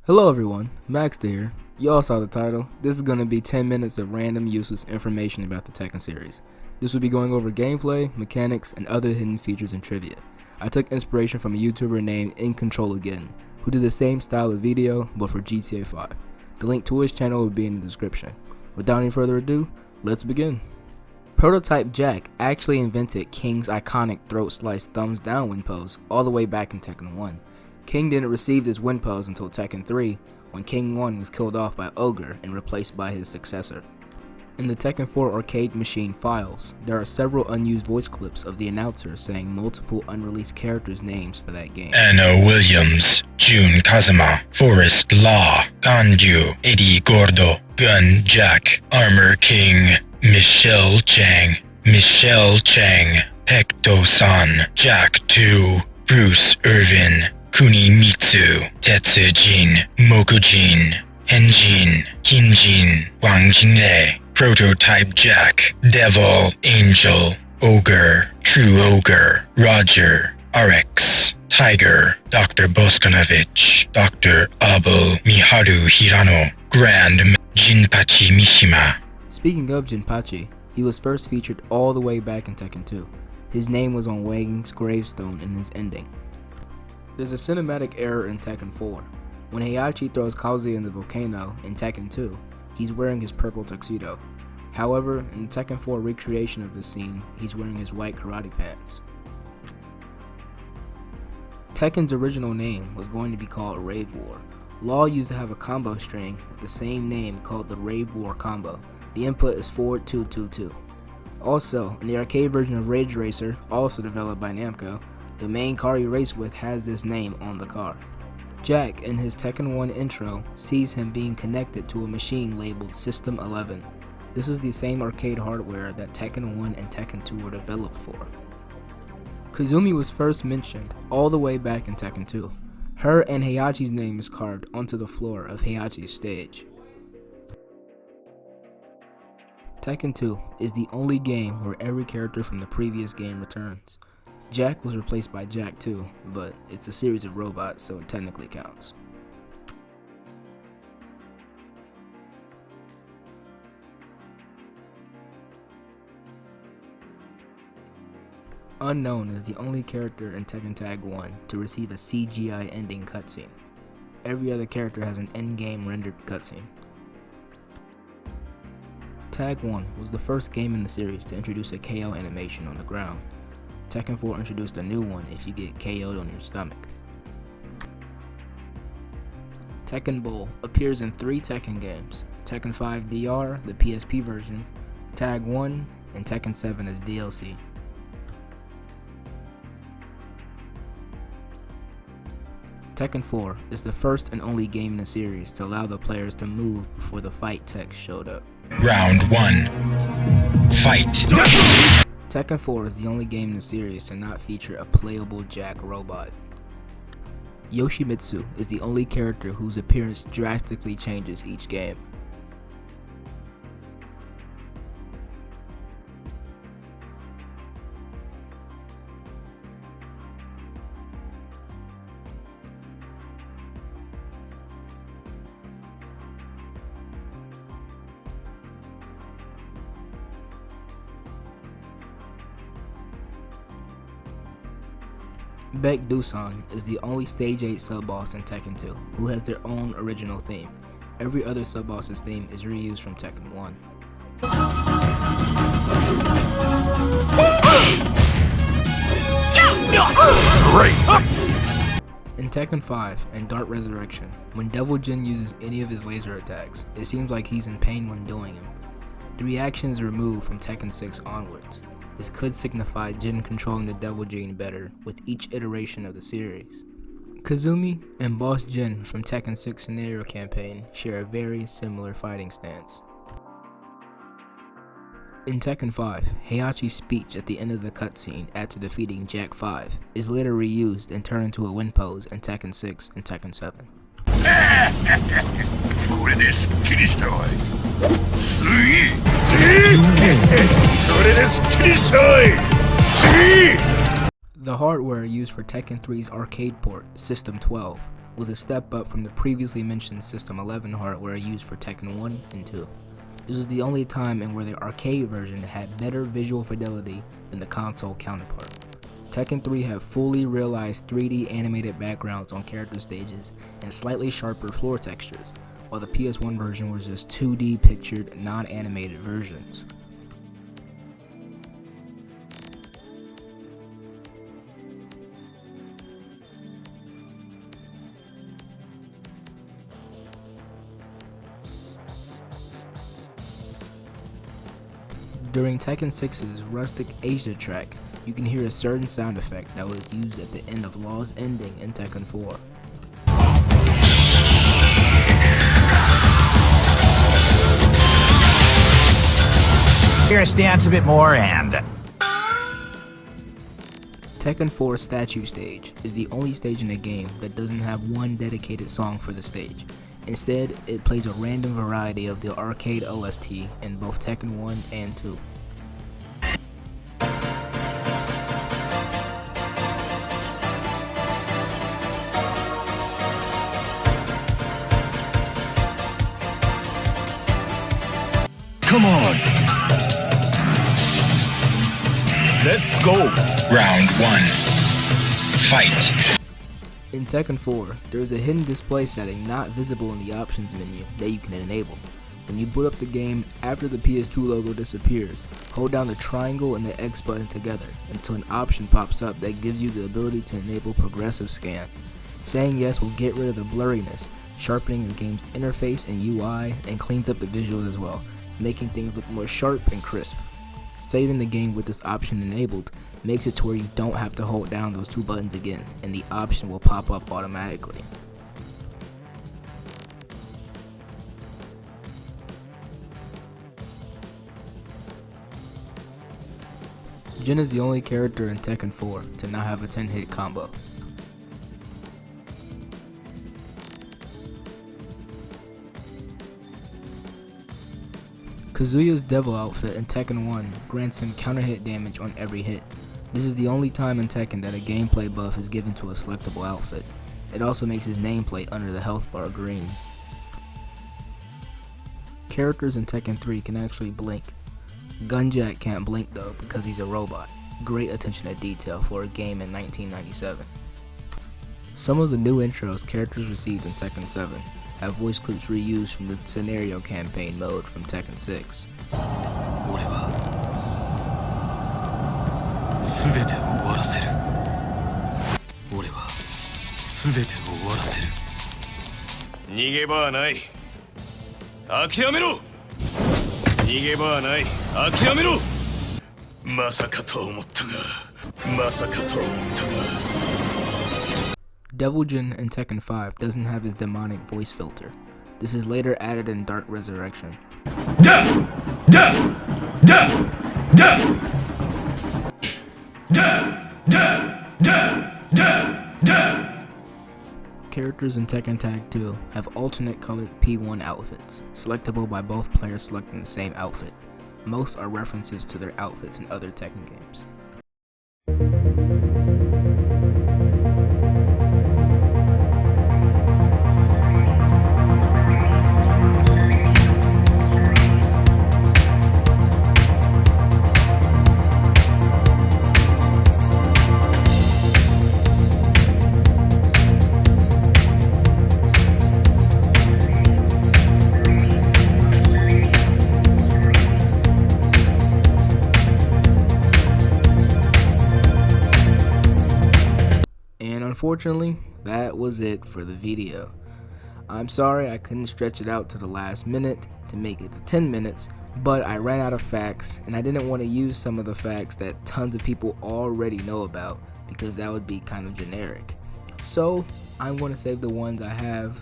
Hello everyone, Max here. You all saw the title. This is going to be 10 minutes of random useless information about the Tekken series. This will be going over gameplay, mechanics, and other hidden features and trivia. I took inspiration from a YouTuber named In Control Again, who did the same style of video but for GTA 5. The link to his channel will be in the description. Without any further ado, let's begin. Prototype Jack actually invented King's iconic throat slice thumbs down win pose all the way back in Tekken 1. King didn't receive this win pose until Tekken 3, when King 1 was killed off by Ogre and replaced by his successor. In the Tekken 4 arcade machine files, there are several unused voice clips of the announcer saying multiple unreleased characters' names for that game. Anna Williams, June Kazama, Forrest Law, Ganyu, Eddie Gordo, Gun Jack, Armor King, Michelle Chang, Pecto-san, Jack 2, Bruce Irvin, Kunimitsu, Tetsujin, Mokujin, Henjin, Hinjin, Wang Jinglei, Prototype Jack, Devil, Angel, Ogre, True Ogre, Roger, RX, Tiger, Dr. Boskanovich, Dr. Abel, Miharu Hirano, Grand Jinpachi Mishima. Speaking of Jinpachi, he was first featured all the way back in Tekken 2. His name was on Wang's gravestone in his ending. There's a cinematic error in Tekken 4. When Heihachi throws Kazuya in the volcano in Tekken 2, he's wearing his purple tuxedo. However, in the Tekken 4 recreation of this scene, he's wearing his white karate pants. Tekken's original name was going to be called Rave War. Law used to have a combo string with the same name called the Rave War combo. The input is forward 222. Also, in the arcade version of Rage Racer, also developed by Namco, the main car you race with has this name on the car. Jack, in his Tekken 1 intro, sees him being connected to a machine labeled System 11. This is the same arcade hardware that Tekken 1 and Tekken 2 were developed for. Kazumi was first mentioned all the way back in Tekken 2. Her and Heihachi's name is carved onto the floor of Heihachi's stage. Tekken 2 is the only game where every character from the previous game returns. Jack was replaced by Jack 2, but it's a series of robots, so it technically counts. Unknown is the only character in Tekken Tag 1 to receive a CGI ending cutscene. Every other character has an in-game rendered cutscene. Tag 1 was the first game in the series to introduce a KO animation on the ground. Tekken 4 introduced a new one if you get KO'd on your stomach. Tekken Bowl appears in 3 Tekken games: Tekken 5 DR, the PSP version, Tag 1, and Tekken 7 as DLC. Tekken 4 is the first and only game in the series to allow the players to move before the fight text showed up. Round 1. Fight. Tekken 4 is the only game in the series to not feature a playable Jack robot. Yoshimitsu is the only character whose appearance drastically changes each game. Baek Doosan is the only Stage 8 sub-boss in Tekken 2 who has their own original theme. Every other sub-boss's theme is reused from Tekken 1. In Tekken 5 and Dark Resurrection, when Devil Jin uses any of his laser attacks, it seems like he's in pain when doing them. The reaction is removed from Tekken 6 onwards. This could signify Jin controlling the Devil Gene better with each iteration of the series. Kazumi and Boss Jin from Tekken 6 Scenario Campaign share a very similar fighting stance. In Tekken 5, Heihachi's speech at the end of the cutscene after defeating Jack 5 is later reused and turned into a win pose in Tekken 6 and Tekken 7. The hardware used for Tekken 3's arcade port, System 12, was a step up from the previously mentioned System 11 hardware used for Tekken 1 and 2. This was the only time in where the arcade version had better visual fidelity than the console counterpart. Tekken 3 had fully realized 3D animated backgrounds on character stages and slightly sharper floor textures, while the PS1 version was just 2D pictured, non-animated versions. During Tekken 6's Rustic Asia track, you can hear a certain sound effect that was used at the end of Law's ending in Tekken 4. Here, dance a bit more and... Tekken 4 Statue Stage is the only stage in the game that doesn't have one dedicated song for the stage. Instead, it plays a random variety of the arcade OST in both Tekken 1 and 2. Come on! Let's go! Round 1. Fight. In Tekken 4, there is a hidden display setting not visible in the options menu that you can enable. When you boot up the game, after the PS2 logo disappears, hold down the triangle and the X button together until an option pops up that gives you the ability to enable progressive scan. Saying yes will get rid of the blurriness, sharpening the game's interface and UI, and cleans up the visuals as well, making things look more sharp and crisp. Saving the game with this option enabled makes it to where you don't have to hold down those two buttons again, and the option will pop up automatically. Jin is the only character in Tekken 4 to not have a 10-hit combo. Kazuya's Devil outfit in Tekken 1 grants him counter hit damage on every hit. This is the only time in Tekken that a gameplay buff is given to a selectable outfit. It also makes his nameplate under the health bar green. Characters in Tekken 3 can actually blink. Gunjack can't blink though because he's a robot. Great attention to detail for a game in 1997. Some of the new intros characters received in Tekken 7 have voice clips reused from the scenario campaign mode from Tekken 6. Devil Jin in Tekken 5 doesn't have his demonic voice filter. This is later added in Dark Resurrection. Characters in Tekken Tag 2 have alternate colored P1 outfits, selectable by both players selecting the same outfit. Most are references to their outfits in other Tekken games. Unfortunately, that was it for the video. I'm sorry I couldn't stretch it out to the last minute to make it to 10 minutes, but I ran out of facts and I didn't want to use some of the facts that tons of people already know about because that would be kind of generic. So I'm going to save the ones I have,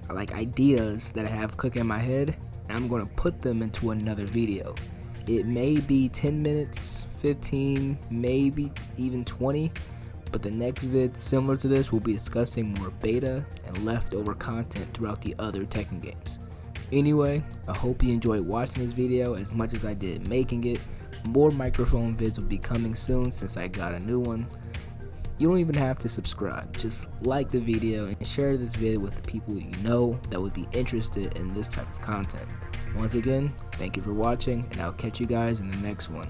like ideas that I have cooking in my head, and I'm going to put them into another video. It may be 10 minutes, 15, maybe even 20. But the next vid similar to this will be discussing more beta and leftover content throughout the other Tekken games. Anyway, I hope you enjoyed watching this video as much as I did making it. More microphone vids will be coming soon since I got a new one. You don't even have to subscribe, just like the video and share this video with the people you know that would be interested in this type of content. Once again, thank you for watching, and I'll catch you guys in the next one.